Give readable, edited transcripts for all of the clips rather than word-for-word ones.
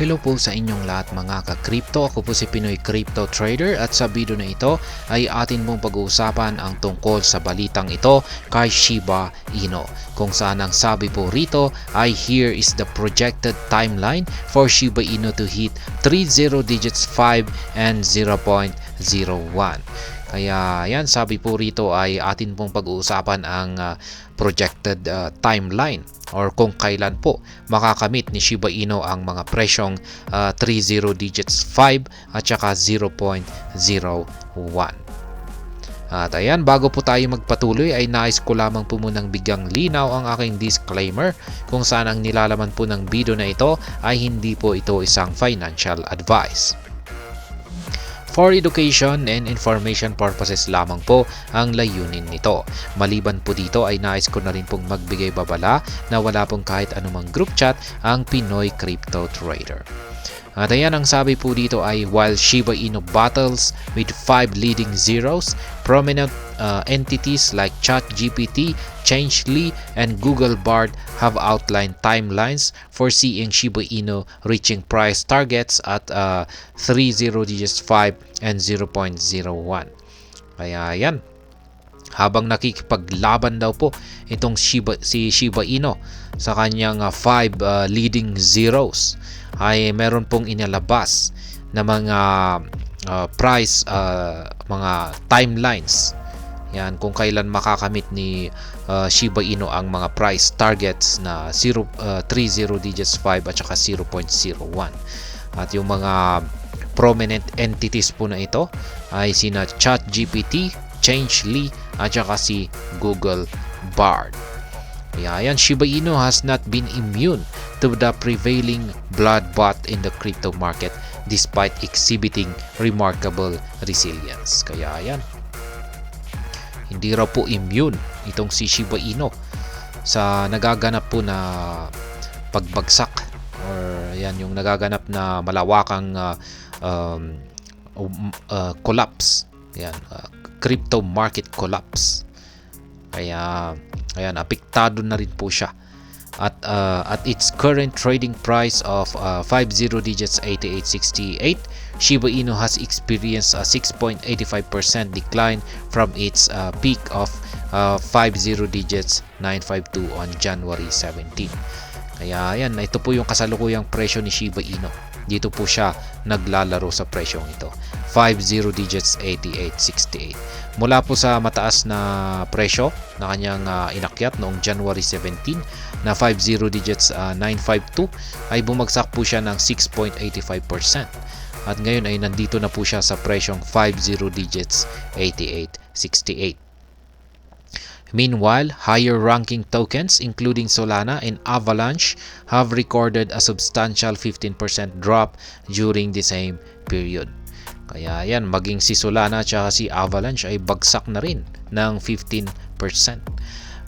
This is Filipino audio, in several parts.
Hello po sa inyong lahat mga ka-crypto. Ako po si Pinoy Crypto Trader at sa video na ito ay atin pong pag-uusapan ang tungkol sa balitang ito kay Shiba Inu. Kung saan ang sabi po rito ay here is the projected timeline for Shiba Inu to hit 30 digits 5 and 0.01. Kaya yan, sabi po rito ay atin pong pag-uusapan ang projected timeline or kung kailan po makakamit ni Shiba Inu ang mga presyong 30 digits 5 at saka 0.01. At ayan, bago po tayo magpatuloy ay nais ko lamang po munang bigyang linaw ang aking disclaimer kung saan ang nilalaman po ng video na ito ay hindi po ito isang financial advice. For education and information purposes lamang po ang layunin nito. Maliban po dito ay nais ko na rin pong magbigay babala na wala pong kahit anumang group chat ang Pinoy Crypto Trader. At ayan, ang sabi po dito ay while Shiba Inu battles with 5 leading zeros, prominent entities like ChatGPT, Changelly, and Google Bard have outlined timelines for seeing Shiba Inu reaching price targets at 30 digits 5 and 0.01. Kaya yan, habang nakikipaglaban daw po itong si Shiba Inu sa kanyang 5 leading zeros, ay meron pong inilabas na mga price, mga timelines. Yan, kung kailan makakamit ni Shiba Inu ang mga price targets na 30 digits 5 at saka 0.01. At yung mga prominent entities po na ito ay sina ChatGPT, Changelly at saka si Google Bard. Kaya yan, Shiba Inu has not been immune to the prevailing bloodbath in the crypto market despite exhibiting remarkable resilience. Kaya yan, hindi raw po immune itong si Shiba Inu sa nagaganap po na pagbagsak or yan yung nagaganap na malawakang collapse. Yan, crypto market collapse. Kaya ayan, apektado na rin po siya. At its current trading price of 50 digits 8868, Shiba Inu has experienced a 6.85% decline from its peak of 50 digits 952 on January 17. Kaya ayan, ito po yung kasalukuyang presyo ni Shiba Inu. Dito po siya naglalaro sa presyong ito, 50 digits 8868. Mula po sa mataas na presyo na kanyang inakyat noong January 17 na 50 digits 952 ay bumagsak po siya ng 6.85%. At ngayon ay nandito na po siya sa presyong 50 digits 8868. Meanwhile, higher ranking tokens including Solana and Avalanche have recorded a substantial 15% drop during the same period. Kaya yan, maging si Solana at si Avalanche ay bagsak na rin ng 15%.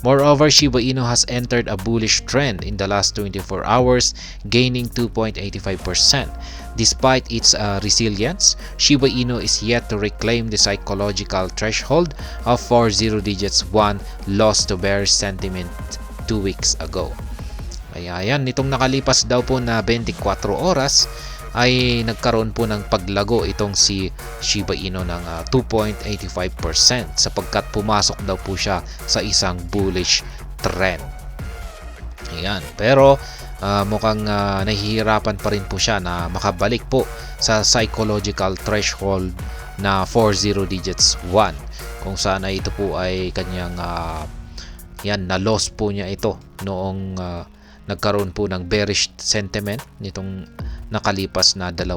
Moreover, Shiba Inu has entered a bullish trend in the last 24 hours, gaining 2.85%. Despite its resilience, Shiba Inu is yet to reclaim the psychological threshold of 40 digits 1 lost to bearish sentiment 2 weeks ago. Kaya yan, nitong nakalipas daw po na 24 oras, ay nagkaroon po ng paglago itong si Shiba Inu ng 2.85% sapagkat pumasok daw po siya sa isang bullish trend. Ayan, pero mukhang nahihirapan pa rin po siya na makabalik po sa psychological threshold na 40 digits 1 kung saan ay ito po ay kanyang yan, na-loss po niya ito noong nagkaroon po ng bearish sentiment nitong nakalipas na 2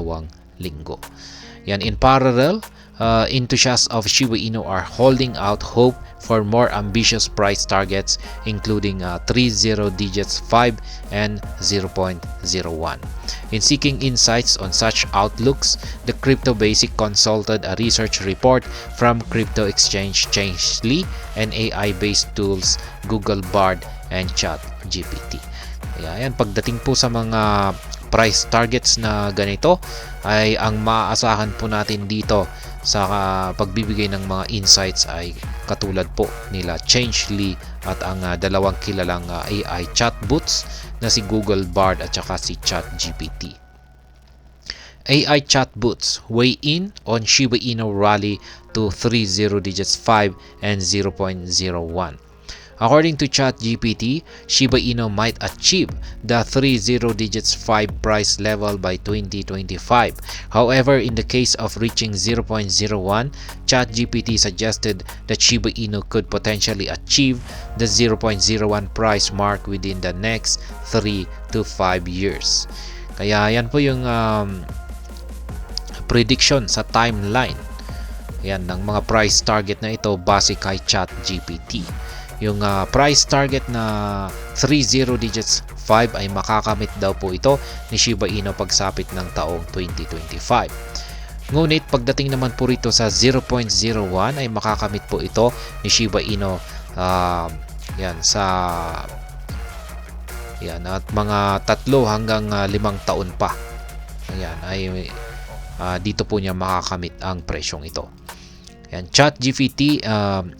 linggo. Yan, in parallel, enthusiasts of Shiba Inu are holding out hope for more ambitious price targets including 30 digits 5 and 0.01. In seeking insights on such outlooks, the Crypto Basic consulted a research report from crypto exchange Changelly and AI-based tools Google Bard and ChatGPT. Kaya yan, pagdating po sa mga price targets na ganito ay ang maaasahan po natin dito sa pagbibigay ng mga insights ay katulad po nila Changelly at ang dalawang kilalang AI chatbots na si Google Bard at saka si ChatGPT. AI chatbots weigh in on Shiba Inu rally to 30 digits 5 and 0.01. According to ChatGPT, Shiba Inu might achieve the 30 digits 5 price level by 2025. However, in the case of reaching 0.01, ChatGPT suggested that Shiba Inu could potentially achieve the 0.01 price mark within the next 3 to 5 years. Kaya yan po yung prediction sa timeline yan ng mga price target na ito base kay ChatGPT. Yung price target na 30 digits 5 ay makakamit daw po ito ni Shiba Inu pagsapit ng taong 2025. Ngunit pagdating naman po rito sa 0.01 ay makakamit po ito ni Shiba Inu yan sa yan at mga 3 hanggang 5 taon pa. Ayan ay dito po niya makakamit ang presyong ito. And ChatGPT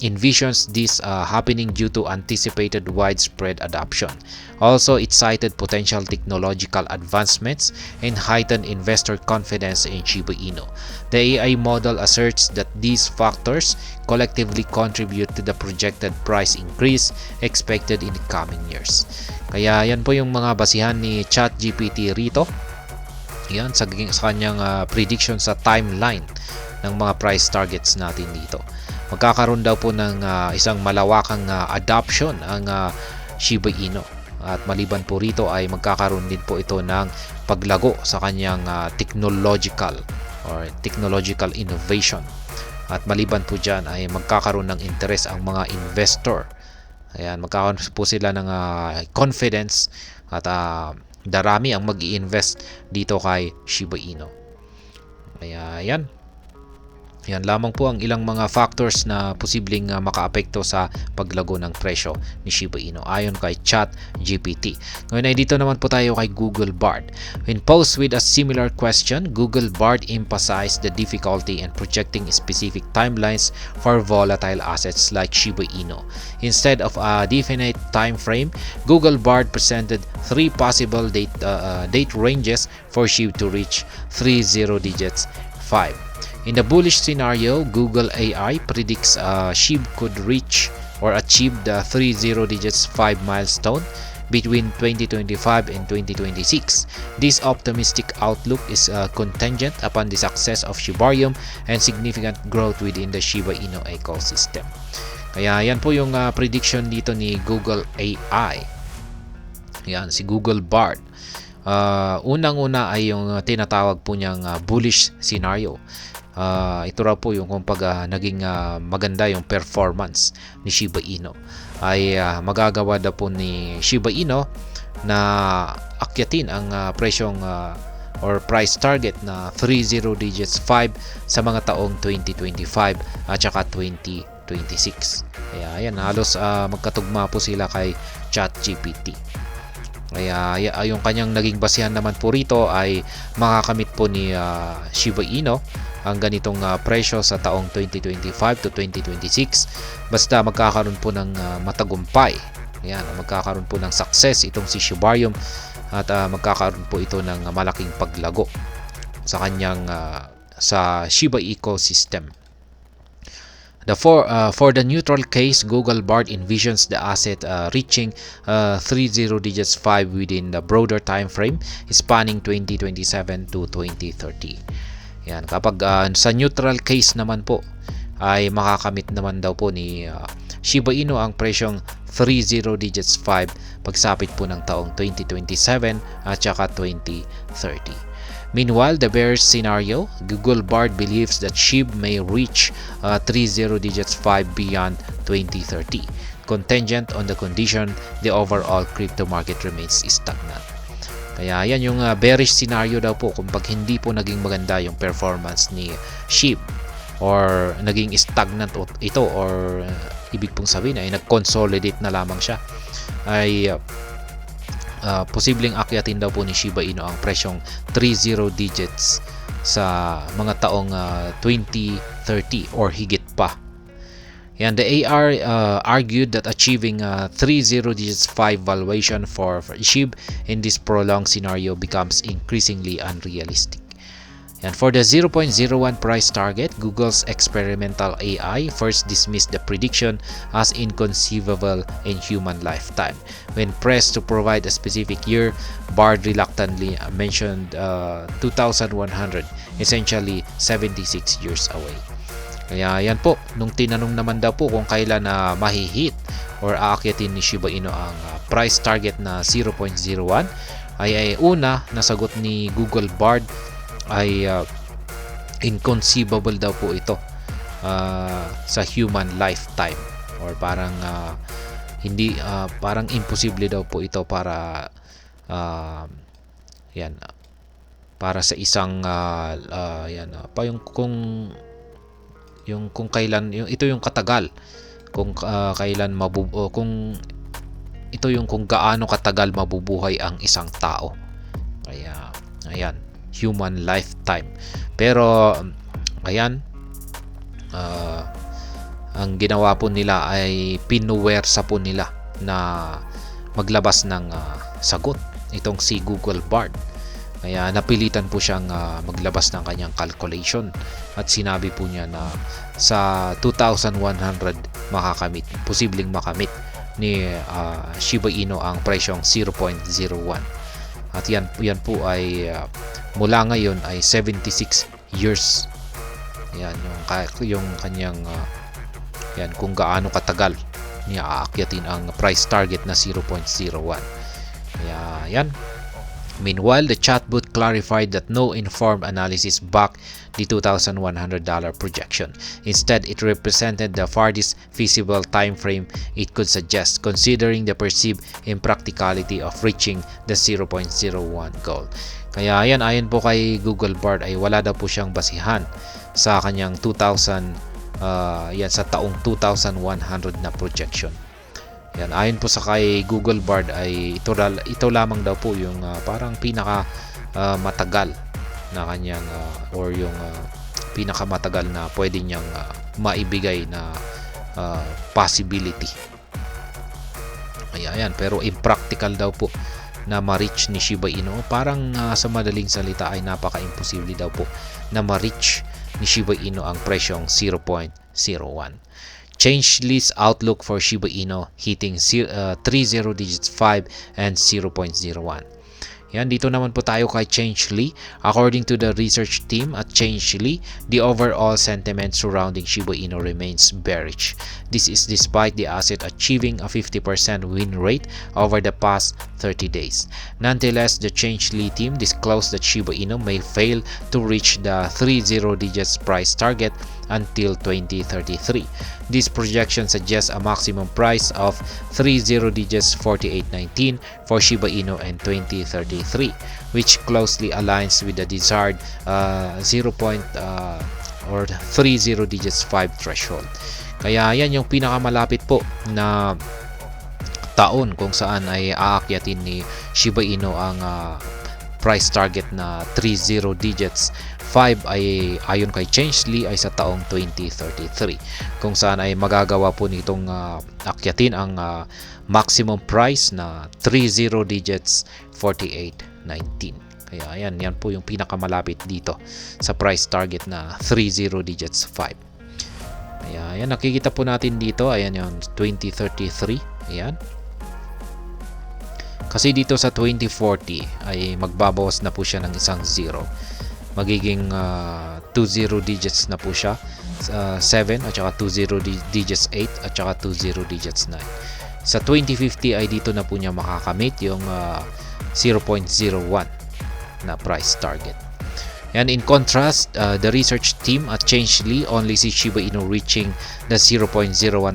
envisions this happening due to anticipated widespread adoption. Also, it cited potential technological advancements and heightened investor confidence in Shiba Inu. The AI model asserts that these factors collectively contribute to the projected price increase expected in the coming years. Kaya yan po yung mga basihan ni ChatGPT rito. Yan sa kanyang prediction sa timeline ng mga price targets natin dito. Magkakaroon daw po ng isang malawakang adoption ang Shiba Inu at maliban po rito ay magkakaroon din po ito ng paglago sa kanyang technological innovation at maliban po dyan ay magkakaroon ng interest ang mga investor. Ayan, magkakaroon po sila ng confidence at darami ang mag-i-invest dito kay Shiba Inu. Kaya yan. Yan lamang po ang ilang mga factors na posibleng makaapekto sa paglago ng presyo ni Shiba Inu ayon kay ChatGPT. Ngayon ay dito naman po tayo kay Google Bard. When posed with a similar question, Google Bard emphasized the difficulty in projecting specific timelines for volatile assets like Shiba Inu. Instead of a definite time frame, Google Bard presented 3 possible date ranges for SHIB to reach 30 digits 5. In the bullish scenario, Google AI predicts SHIB could reach or achieve the 30 digits 5 milestone between 2025 and 2026. This optimistic outlook is contingent upon the success of Shibarium and significant growth within the Shiba Inu ecosystem. Kaya yan po yung prediction dito ni Google AI. Yan, si Google Bard. Unang-una ay yung tinatawag po niyang bullish scenario. Ito raw po yung kumbaga naging maganda yung performance ni Shiba Inu ay magagawa daw po ni Shiba Inu na akyatin ang presyong or price target na 30 digits 5 sa mga taong 2025 at saka 2026. Kaya ayan, halos magkatugma po sila kay ChatGPT. Kaya yung kanyang naging basihan naman po rito ay makakamit po ni Shiba Inu ang ganitong presyo sa taong 2025 to 2026 basta magkakaroon po ng matagumpay. Ayan, magkakaroon po ng success itong si Shibarium at magkakaroon po ito ng malaking paglago sa kanyang sa Shiba ecosystem. For the neutral case, Google Bard envisions the asset reaching 30 digits 5 within the broader time frame spanning 2027 to 2030. Yan, kapag sa neutral case naman po ay makakamit naman daw po ni Shiba Inu ang presyong 30 digits 5 pagsapit po ng taong 2027 at saka 2030. Meanwhile, the bearish scenario, Google Bard believes that SHIB may reach 30 digits 5 beyond 2030, contingent on the condition the overall crypto market remains stagnant. Kaya yan yung bearish scenario daw po kung pag hindi po naging maganda yung performance ni SHIB or naging stagnant ito or ibig pong sabihin ay nag-consolidate na lamang siya ay posibleng akyatin daw po ni Shiba Inu ang presyong 30 digits sa mga taong 2030 or higit pa. Yan, the AR argued that achieving 30 digits 5 valuation for SHIB in this prolonged scenario becomes increasingly unrealistic. And for the 0.01 price target, Google's experimental AI first dismissed the prediction as inconceivable in human lifetime. When pressed to provide a specific year, Bard reluctantly mentioned 2100, essentially 76 years away. Kaya yan po, nung tinanong naman daw po kung kailan na mahihit or aakyatin ni Shiba Inu ang price target na 0.01, ay una nasagot ni Google Bard ay inconceivable daw po ito sa human lifetime, or parang hindi parang imposible daw po ito para yan para sa isang yan pa yung kung kailan ito yung katagal, kung kailan kung ito yung kung gaano katagal mabubuhay ang isang tao. Kaya ayan, human lifetime. Pero ayan, ang ginawa po nila ay pinuwersa po nila na maglabas ng sagot itong si Google Bard. Kaya napilitan po siyang maglabas ng kanyang calculation at sinabi po niya na sa 2,100 posibleng makamit ni Shiba Inu ang presyong 0.01. At yan po ay mula ngayon ay 76 years. Yan yung kanyang yan kung gaano katagal niya aakyatin ang price target na 0.01. Kaya yan. Meanwhile, the chatbot clarified that no informed analysis backed the $2,100 projection. Instead, it represented the farthest feasible time frame it could suggest, considering the perceived impracticality of reaching the 0.01 goal. Kaya yan, ayon po kay Google Bard ay wala daw po siyang basihan sa kanyang sa taong 2,100 na projection. Yan, ayon po sa kay Google Bard ay ito lamang daw po yung parang pinaka matagal na kanyang or yung pinakamatagal na pwede niyang maibigay na possibility. Ayan, pero impractical daw po na ma-reach ni Shiba Inu. Parang sa madaling salita ay napaka-imposible daw po na ma-reach ni Shiba Inu ang presyong 0.01. Changelly's outlook for Shiba Inu hitting 3 0 digits 5 and 0.01. Yan, dito naman po tayo kay Changelly. According to the research team at Changelly, the overall sentiment surrounding Shiba Inu remains bearish. This is despite the asset achieving a 50% win rate over the past 30 days. Nonetheless, the Changelly team disclosed that Shiba Inu may fail to reach the 3 0 digits price target until 2033. This projection suggests a maximum price of 3 0 digits 48.19 for Shiba Inu in 2033, which closely aligns with the desired 3 0 digits 5 threshold. Kaya yan yung pinakamalapit po na taon kung saan ay aakyatin ni Shiba Inu ang price target na 3 0 digits 5 ay ayon kay Changelly ay sa taong 2033, kung saan ay magagawa po nitong akyatin ang maximum price na 3 0 digits 48.19. Kaya yan po yung pinakamalapit dito sa price target na 3 0 digits 5. Kaya yan, nakikita po natin dito, ayan yung 2033. Ayan. Kasi dito sa 2040 ay magbabawas na po siya ng isang 0. Magiging 2 0 digits na po siya, 7 at saka 2 0 digits 8 at saka 2 0 digits 9. Sa 2050 ay dito na po niya makakamit yung 0.01 na price target. And in contrast, the research team at Changelly only see Shiba Inu reaching the 0.01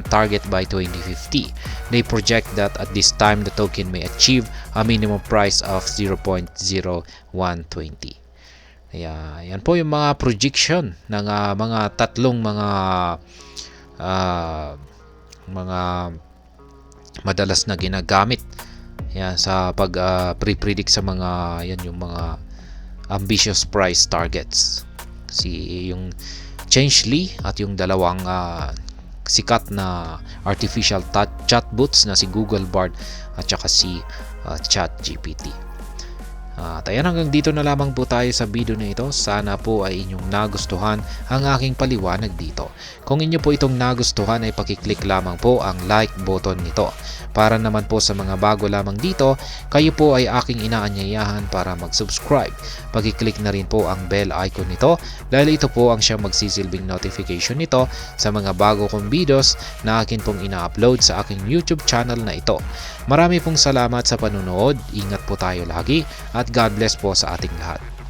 target by 2050. They project that at this time the token may achieve a minimum price of 0.0120. Kaya yan po yung mga projection ng mga tatlong mga madalas na ginagamit yan sa pag pre-predict sa mga yan yung mga ambitious price targets. Yung Changelly at yung dalawang sikat na artificial chatbots na si Google Bard at saka si ChatGPT. At ayan, hanggang dito na lamang po tayo sa video na ito. Sana po ay inyong nagustuhan ang aking paliwanag dito. Kung inyo po itong nagustuhan ay pakiclick lamang po ang like button nito. Para naman po sa mga bago lamang dito, kayo po ay aking inaanyayahan para mag-subscribe. Pakiclick na rin po ang bell icon nito dahil ito po ang siyang magsisilbing notification nito sa mga bago kong videos na akin pong ina-upload sa aking YouTube channel na ito. Marami pong salamat sa panunood. Ingat po tayo lagi at God bless po sa ating lahat.